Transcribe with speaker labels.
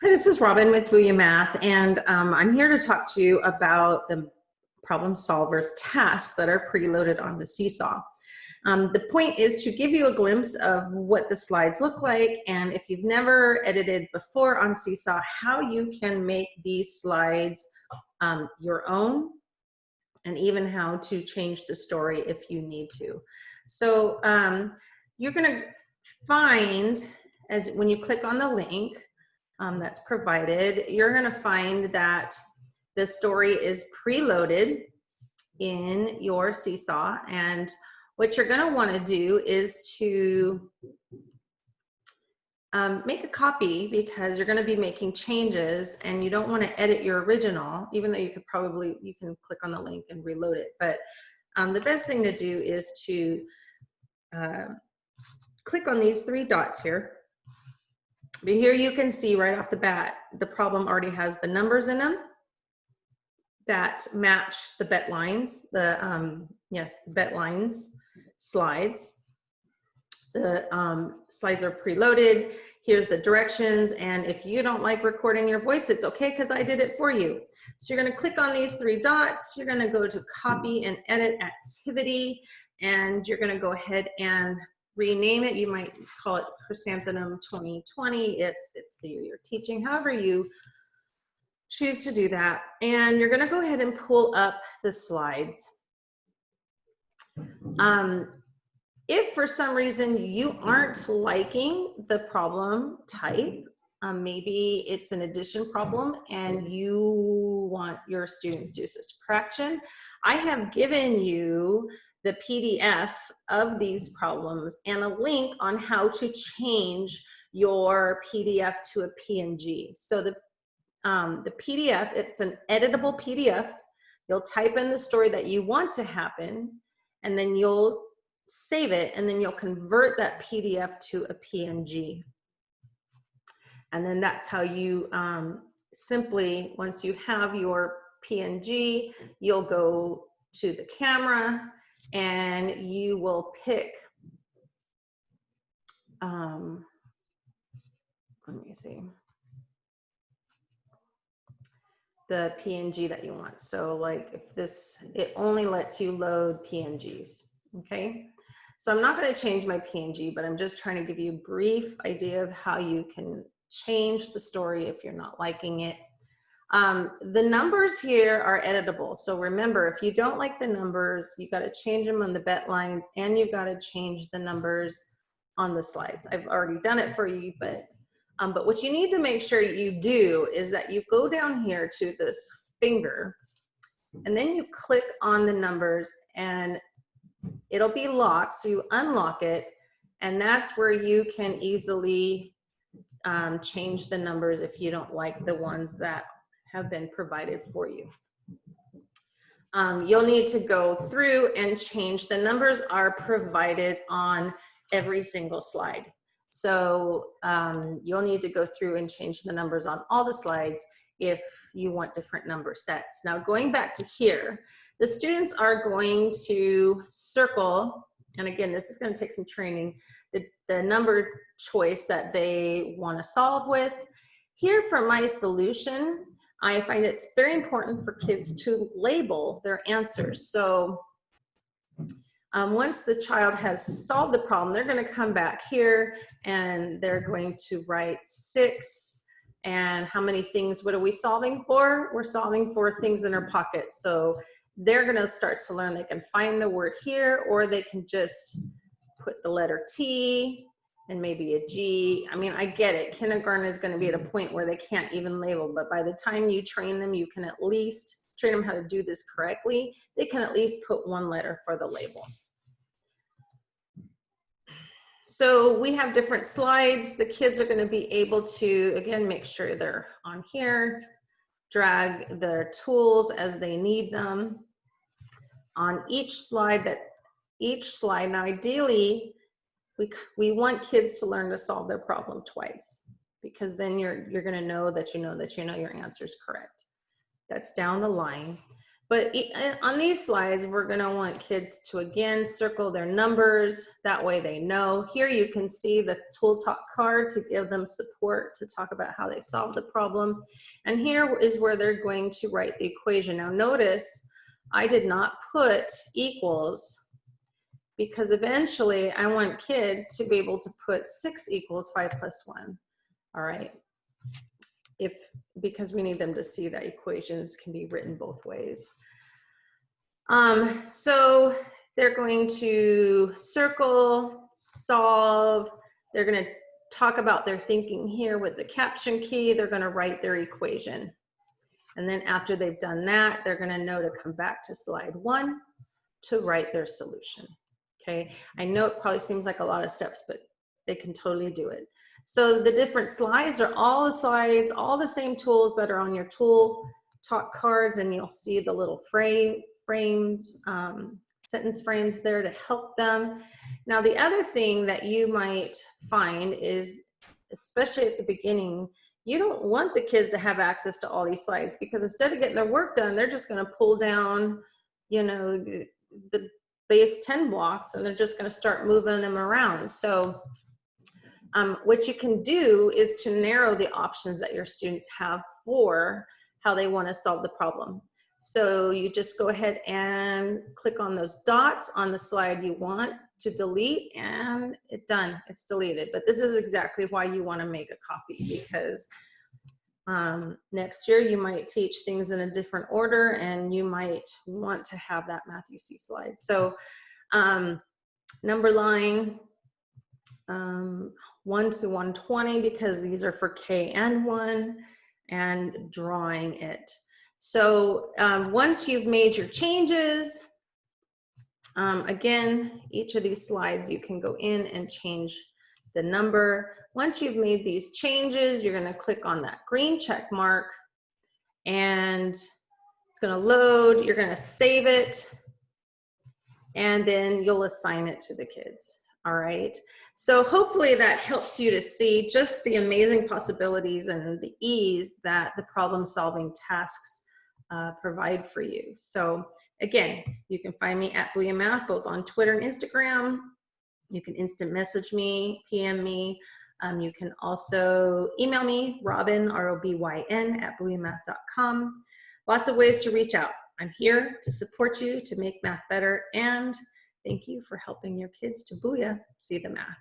Speaker 1: Hi, this is Robin with Booyah Math, and I'm here to talk to you about the problem solvers tasks that are preloaded on the Seesaw. The point is to give you a glimpse of what the slides look like, and if you've never edited before on Seesaw, how you can make these slides your own, and even how to change the story if you need to. So you're going to find, as when you click on the link that's provided, you're going to find that the story is preloaded in your Seesaw, and what you're going to want to do is to make a copy, because you're going to be making changes and you don't want to edit your original, even though you can click on the link and reload it. But the best thing to do is to click on these three dots here. But here you can see right off the bat, the problem already has the numbers in them that match the bet lines, the bet lines slides. The slides are preloaded. Here's the directions, and if you don't like recording your voice, it's okay, because I did it for you. So you're going to click on these three dots. You're going to go to copy and edit activity, and you're going to go ahead and rename it. You might call it Chrysanthemum 2020 if it's the year you're teaching, however you choose to do that. And you're going to go ahead and pull up the slides. If for some reason you aren't liking the problem type, maybe it's an addition problem and you want your students to do subtraction, I have given you the PDF of these problems and a link on how to change your PDF to a PNG. So the PDF, it's an editable PDF. You'll type in the story that you want to happen, and then you'll save it, and then you'll convert that PDF to a PNG. And then that's how you simply, once you have your PNG, you'll go to the camera and you will pick, let me see, the PNG that you want. So like if this, it only lets you load PNGs, okay? So I'm not going to change my PNG, but I'm just trying to give you a brief idea of how you can change the story if you're not liking it. The numbers here are editable. So remember, if you don't like the numbers, you've got to change them on the bet lines, and you've got to change the numbers on the slides. I've already done it for you, but what you need to make sure you do is that you go down here to this finger, and then you click on the numbers, and it'll be locked, so you unlock it, and that's where you can easily change the numbers if you don't like the ones that have been provided for you. You'll need to go through and change. The numbers are provided on every single slide. So you'll need to go through and change the numbers on all the slides if you want different number sets. Now going back to here, the students are going to circle, and again, this is going to take some training, the number choice that they want to solve with. Here for my solution, I find it's very important for kids to label their answers. So once the child has solved the problem, they're going to come back here and they're going to write 6. And how many things, what are we solving for? We're solving for things in our pockets. So they're going to start to learn they can find the word here, or they can just put the letter T and maybe a G. I mean, I get it. Kindergarten is going to be at a point where they can't even label, but by the time you train them, you can at least train them how to do this correctly. They can at least put one letter for the label. So we have different slides. The kids are going to be able to, again, make sure they're on here, drag their tools as they need them on each slide. Now ideally, we want kids to learn to solve their problem twice, because then you're going to know that you know your answer is correct. That's down the line. But on these slides, we're gonna want kids to, again, circle their numbers. That way they know. Here you can see the tool talk card to give them support to talk about how they solve the problem. And here is where they're going to write the equation. Now notice, I did not put equals because eventually I want kids to be able to put 6 equals 5 plus 1, all right? Because we need them to see that equations can be written both ways. So they're going to circle, solve, they're gonna talk about their thinking here with the caption key, they're gonna write their equation. And then after they've done that, they're gonna know to come back to slide 1 to write their solution, okay? I know it probably seems like a lot of steps, but they can totally do it. So the different slides are all the slides, all the same tools that are on your tool talk cards, and you'll see the little frames, sentence frames there to help them. Now, the other thing that you might find is, especially at the beginning, you don't want the kids to have access to all these slides, because instead of getting their work done, they're just gonna pull down, you know, the base 10 blocks, and they're just gonna start moving them around. So what you can do is to narrow the options that your students have for how they want to solve the problem. So you just go ahead and click on those dots on the slide you want to delete, and it's done, it's deleted. But this is exactly why you want to make a copy, because next year you might teach things in a different order, and you might want to have that Math UC slide. So number line 1 to 120, because these are for K and 1, and drawing it. So once you've made your changes, again, each of these slides you can go in and change the number. Once you've made these changes, you're gonna click on that green check mark, and it's gonna load, you're gonna save it, and then you'll assign it to the kids. All right, so hopefully that helps you to see just the amazing possibilities and the ease that the problem-solving tasks provide for you. So again, you can find me at Booyah Math, both on Twitter and Instagram. You can instant message me, PM me. You can also email me, Robin, R-O-B-Y-N, at booyahmath.com. Lots of ways to reach out. I'm here to support you to make math better, and thank you for helping your kids to Booyah see the math.